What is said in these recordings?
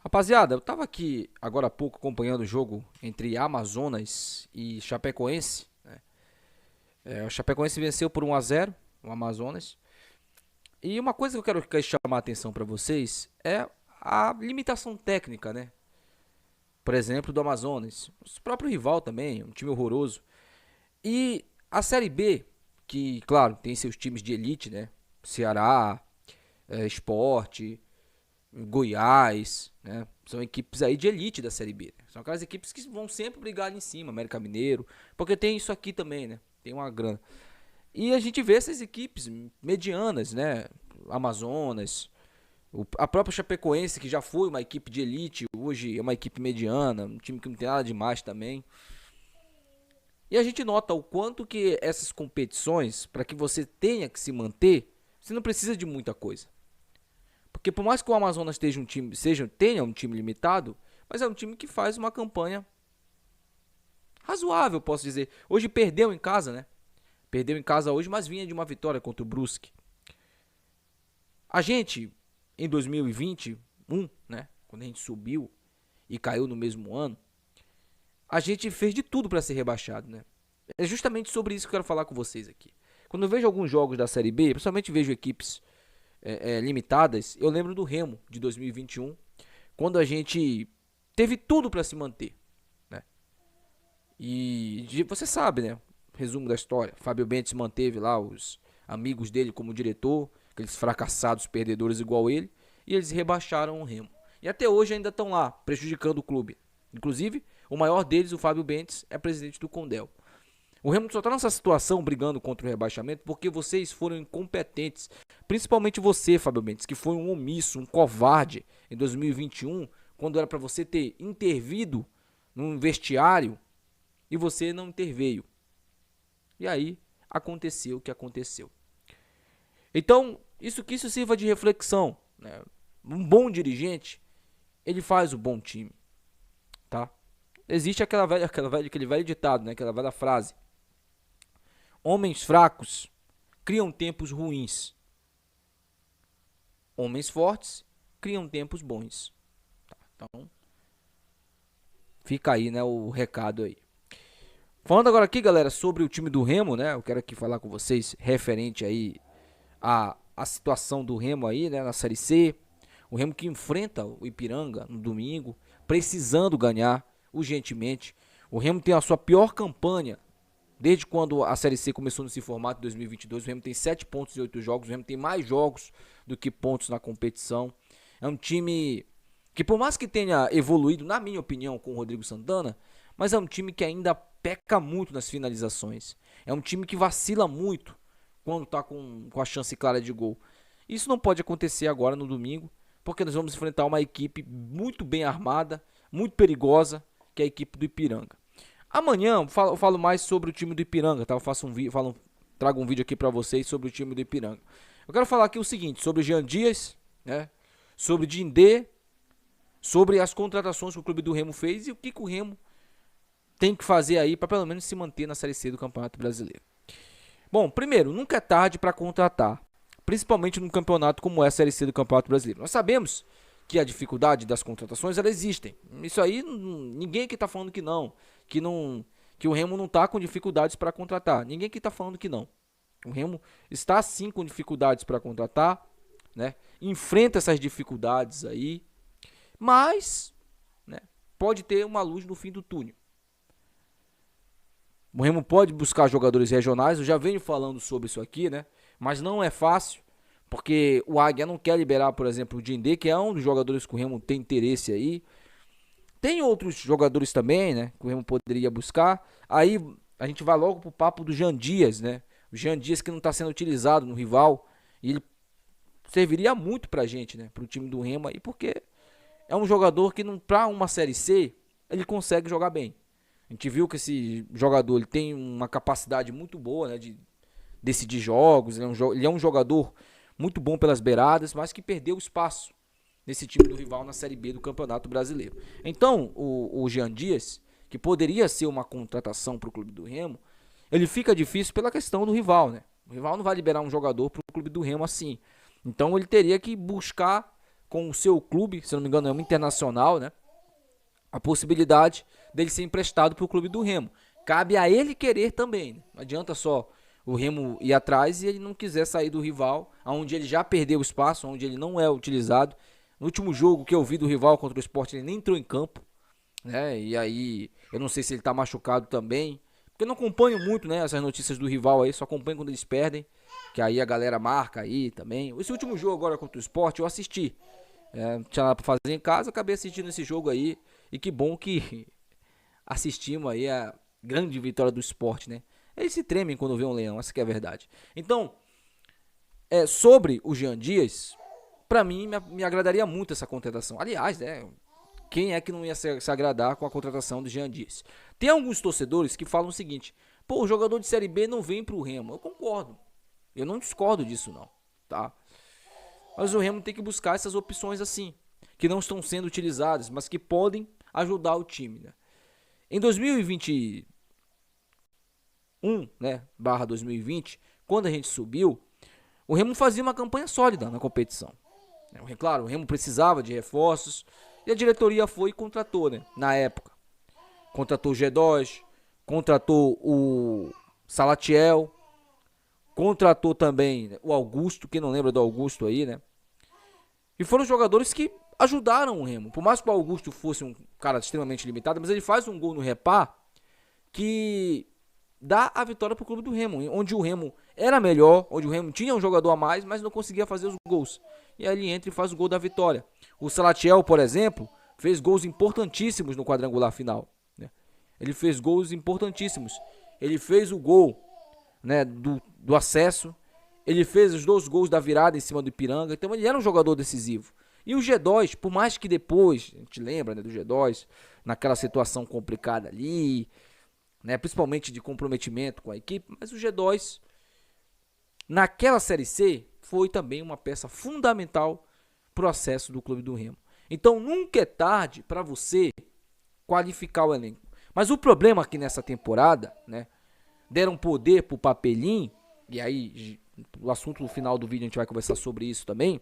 Rapaziada, eu tava aqui agora há pouco acompanhando o jogo entre Amazonas e Chapecoense. O Chapecoense venceu por 1-0 o Amazonas. E uma coisa que eu quero chamar a atenção pra vocês é a limitação técnica, né? Por exemplo, do Amazonas. O próprio rival também, um time horroroso. E a Série B, que, claro, tem seus times de elite, né? Ceará, Sport, Goiás, né? São equipes aí de elite da Série B, né? São aquelas equipes que vão sempre brigar ali em cima, América Mineiro, porque tem isso aqui também, né? Tem uma grana. E a gente vê essas equipes medianas, né? Amazonas, a própria Chapecoense, que já foi uma equipe de elite, hoje é uma equipe mediana, um time que não tem nada demais também. E a gente nota o quanto que essas competições, para que você tenha que se manter, você não precisa de muita coisa. Porque por mais que o Amazonas tenha um time limitado, mas é um time que faz uma campanha razoável, posso dizer. Hoje perdeu em casa, né? Perdeu em casa hoje, mas vinha de uma vitória contra o Brusque. A gente, em 2021, né? Quando a gente subiu e caiu no mesmo ano, a gente fez de tudo para ser rebaixado, né? É justamente sobre isso que eu quero falar com vocês aqui. Quando eu vejo alguns jogos da Série B, principalmente vejo equipes limitadas, eu lembro do Remo de 2021, quando a gente teve tudo para se manter, né? E você sabe, né? Resumo da história: Fábio Bentes manteve lá os amigos dele como diretor, aqueles fracassados perdedores igual ele, e eles rebaixaram o Remo. E até hoje ainda estão lá, prejudicando o clube. Inclusive, o maior deles, o Fábio Bentes, é presidente do Condel. O Remo só está nessa situação brigando contra o rebaixamento porque vocês foram incompetentes. Principalmente você, Fábio Bentes, que foi um omisso, um covarde em 2021, quando era para você ter intervido num vestiário e você não interveio. E aí aconteceu o que aconteceu. Então, isso sirva de reflexão, né? Um bom dirigente, ele faz o bom time, tá? Existe aquele velho ditado, né? Aquela velha frase: homens fracos criam tempos ruins. Homens fortes criam tempos bons. Tá? Então, fica aí, né, o recado aí. Falando agora aqui, galera, sobre o time do Remo, né? Eu quero aqui falar com vocês referente aí a situação do Remo aí, né, na Série C. O Remo que enfrenta o Ipiranga no domingo, precisando ganhar urgentemente. O Remo tem a sua pior campanha desde quando a Série C começou nesse formato em 2022. O Remo tem 7 pontos em 8 jogos. O Remo tem mais jogos do que pontos na competição. É um time que, por mais que tenha evoluído, na minha opinião, com o Rodrigo Santana, mas é um time que ainda peca muito nas finalizações. É um time que vacila muito quando está com a chance clara de gol. Isso não pode acontecer agora no domingo, porque nós vamos enfrentar uma equipe muito bem armada, muito perigosa, que é a equipe do Ipiranga. Amanhã eu falo mais sobre o time do Ipiranga, tá? Eu faço um vídeo, trago um vídeo aqui pra vocês sobre o time do Ipiranga. Eu quero falar aqui o seguinte, sobre o Jean Dias, né? Sobre o Dindê, sobre as contratações que o clube do Remo fez e o que o Remo tem que fazer aí para pelo menos se manter na Série C do Campeonato Brasileiro. Bom, primeiro, nunca é tarde para contratar, principalmente num campeonato como é a Série C do Campeonato Brasileiro. Nós sabemos que a dificuldade das contratações, elas existem. Isso aí, ninguém aqui está falando que não, que o Remo não está com dificuldades para contratar. Ninguém aqui está falando que não. O Remo está sim com dificuldades para contratar, né? Enfrenta essas dificuldades aí, mas, né, pode ter uma luz no fim do túnel. O Remo pode buscar jogadores regionais, eu já venho falando sobre isso aqui, né? Mas não é fácil, porque o Águia não quer liberar, por exemplo, o Dindê, que é um dos jogadores que o Remo tem interesse aí. Tem outros jogadores também, né, que o Remo poderia buscar. Aí a gente vai logo pro papo do Jean Dias, né? O Jean Dias que não está sendo utilizado no rival, e ele serviria muito pra gente, né, pro time do Remo aí, porque é um jogador que não, pra uma Série C, ele consegue jogar bem. A gente viu que esse jogador ele tem uma capacidade muito boa, né, de decidir jogos. Ele é um jogador muito bom pelas beiradas, mas que perdeu espaço nesse time do rival na Série B do Campeonato Brasileiro. Então, o Jean Dias, que poderia ser uma contratação para o clube do Remo, ele fica difícil pela questão do rival, né? O rival não vai liberar um jogador para o clube do Remo assim. Então, ele teria que buscar com o seu clube, se não me engano é um Internacional, né? A possibilidade dele ser emprestado para o clube do Remo. Cabe a ele querer também, né? Não adianta só o Remo ir atrás e ele não quiser sair do rival, onde ele já perdeu espaço, onde ele não é utilizado. No último jogo que eu vi do rival contra o Sport, ele nem entrou em campo, né? E aí, eu não sei se ele tá machucado também, porque eu não acompanho muito, né, essas notícias do rival aí, só acompanho quando eles perdem, que aí a galera marca aí também. Esse último jogo agora contra o Sport eu assisti, não tinha nada pra fazer em casa, acabei assistindo esse jogo aí, e que bom que assistimos aí a grande vitória do Sport, né? Eles se tremem quando vê um leão, essa que é a verdade. Então, sobre o Jean Dias, pra mim me agradaria muito essa contratação. Aliás, né, quem é que não ia se agradar com a contratação do Jean Dias? Tem alguns torcedores que falam o seguinte: pô, o jogador de Série B não vem pro Remo. Eu concordo. Eu não discordo disso não, tá? Mas o Remo tem que buscar essas opções assim, que não estão sendo utilizadas, mas que podem ajudar o time, né? Em 2021, né, barra 2020, quando a gente subiu, o Remo fazia uma campanha sólida na competição. Claro, o Remo precisava de reforços e a diretoria foi e contratou, né, na época. Contratou o G2, contratou o Salatiel, contratou também, né, o Augusto, quem não lembra do Augusto aí, né? E foram jogadores que ajudaram o Remo. Por mais que o Augusto fosse um cara extremamente limitado, mas ele faz um gol no Repá que dá a vitória pro clube do Remo, onde o Remo era melhor, onde o Remo tinha um jogador a mais, mas não conseguia fazer os gols. E aí ele entra e faz o gol da vitória. O Salatiel, por exemplo, fez gols importantíssimos no quadrangular final, né? Ele fez gols importantíssimos. Ele fez o gol, né, do acesso. Ele fez os 2 gols da virada em cima do Ipiranga. Então ele era um jogador decisivo. E o G2, por mais que depois, a gente lembra, né, do G2, naquela situação complicada ali, né, principalmente de comprometimento com a equipe, mas o G2, naquela Série C, foi também uma peça fundamental para o acesso do clube do Remo. Então nunca é tarde para você qualificar o elenco. Mas o problema aqui nessa temporada, né, deram poder pro Papelim, e aí o assunto no final do vídeo a gente vai conversar sobre isso também.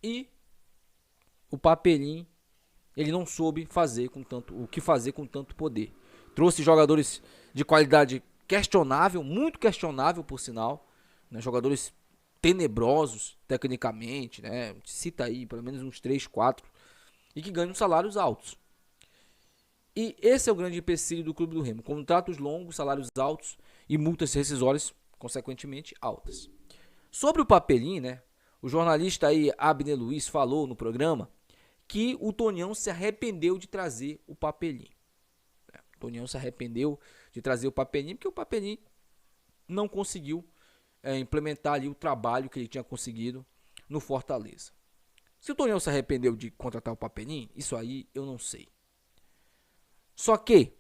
E o Papelim, ele não soube fazer o que fazer com tanto poder. Trouxe jogadores de qualidade questionável, muito questionável por sinal, né, jogadores tenebrosos tecnicamente, né, cita aí pelo menos uns 3, 4, e que ganham salários altos. E esse é o grande empecilho do clube do Remo: contratos longos, salários altos e multas rescisórias consequentemente altas. Sobre o Papelim, né, o jornalista aí Abner Luiz falou no programa que o Tonião se arrependeu de trazer o Papelim. O Tonião se arrependeu de trazer o Papelim porque o Papelim não conseguiu implementar ali o trabalho que ele tinha conseguido no Fortaleza. Se o Tonião se arrependeu de contratar o Papelim, isso aí eu não sei. Só que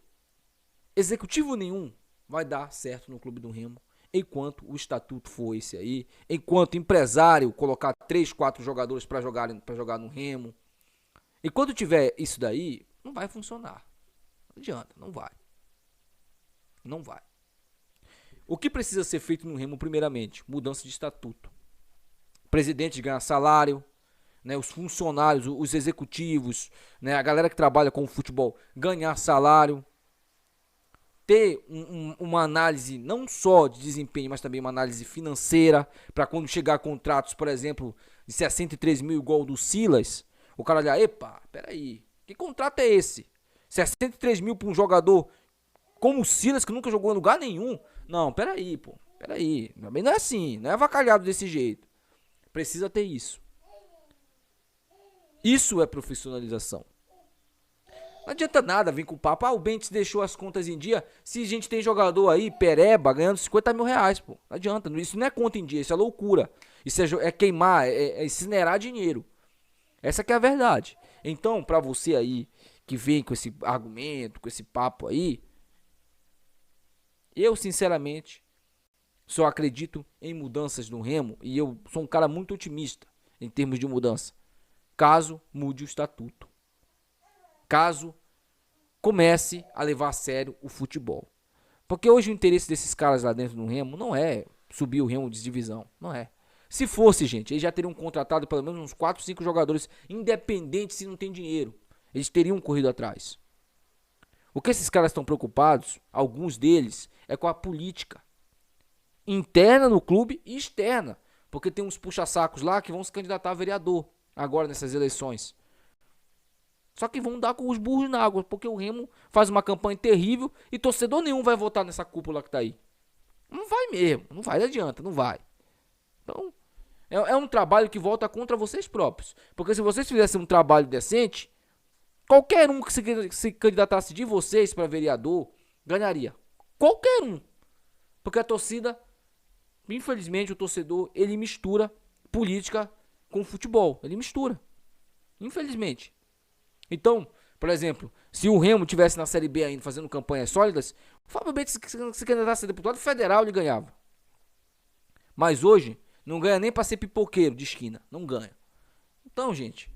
executivo nenhum vai dar certo no clube do Remo enquanto o estatuto for esse aí, enquanto empresário colocar 3, 4 jogadores para jogar no Remo. Enquanto tiver isso daí, não vai funcionar. Não adianta, não vai. Não vai. O que precisa ser feito no Remo, primeiramente? Mudança de estatuto. O presidente ganhar salário, né, os funcionários, os executivos, né, a galera que trabalha com o futebol ganhar salário. Ter uma análise não só de desempenho, mas também uma análise financeira, para quando chegar contratos, por exemplo, de 63 mil igual do Silas, o cara olhar: epa, peraí, que contrato é esse? 63 mil para um jogador como o Silas, que nunca jogou em lugar nenhum? Não, peraí, pô, peraí, também não é assim, não é avacalhado desse jeito. Precisa ter isso. Isso é profissionalização. Não adianta nada vir com o papo: o Benítez deixou as contas em dia, se a gente tem jogador aí, pereba, ganhando 50 mil reais, pô. Não adianta, isso não é conta em dia, isso é loucura. Isso é queimar, é incinerar dinheiro. Essa que é a verdade. Então, pra você aí, que vem com esse argumento, com esse papo aí, eu sinceramente só acredito em mudanças no Remo, e eu sou um cara muito otimista em termos de mudança, caso mude o estatuto. Caso comece a levar a sério o futebol. Porque hoje o interesse desses caras lá dentro do Remo não é subir o Remo de divisão. Não é. Se fosse, gente, eles já teriam contratado pelo menos uns 4, 5 jogadores independentes se não tem dinheiro. Eles teriam corrido atrás. O que esses caras estão preocupados, alguns deles, é com a política interna no clube e externa. Porque tem uns puxa-sacos lá que vão se candidatar a vereador agora nessas eleições. Só que vão dar com os burros na água, porque o Remo faz uma campanha terrível e torcedor nenhum vai votar nessa cúpula que tá aí. Não vai mesmo, não vai, não adianta, não vai. Então, é um trabalho que volta contra vocês próprios. Porque se vocês fizessem um trabalho decente, qualquer um que se candidatasse de vocês para vereador, ganharia. Qualquer um. Porque a torcida, infelizmente o torcedor, ele mistura política com futebol. Ele mistura. Infelizmente. Então, por exemplo, se o Remo tivesse na Série B ainda fazendo campanhas sólidas, o Fábio Bento se candidatasse a deputado federal, ele ganhava. Mas hoje, não ganha nem para ser pipoqueiro de esquina. Não ganha. Então, gente,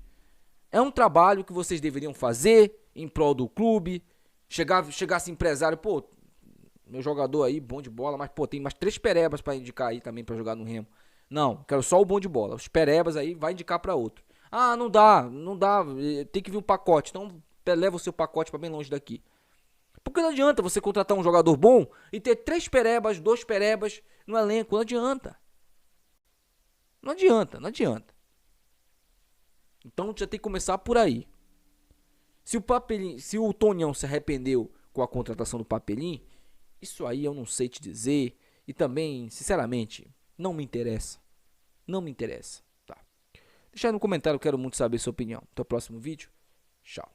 é um trabalho que vocês deveriam fazer em prol do clube. Chegasse empresário, pô, meu jogador aí, bom de bola, mas pô, tem mais 3 perebas para indicar aí também para jogar no Remo. Não, quero só o bom de bola. Os perebas aí vai indicar para outro. Ah, não dá, tem que vir um pacote. Então leva o seu pacote para bem longe daqui. Porque não adianta você contratar um jogador bom e ter 3 perebas, 2 perebas no elenco. Não adianta. Não adianta, não adianta. Então já tem que começar por aí. Se o Tonhão se arrependeu com a contratação do Papelim, isso aí eu não sei te dizer. E também, sinceramente, não me interessa. Não me interessa. Tá. Deixa aí no comentário, eu quero muito saber sua opinião. Até o próximo vídeo. Tchau.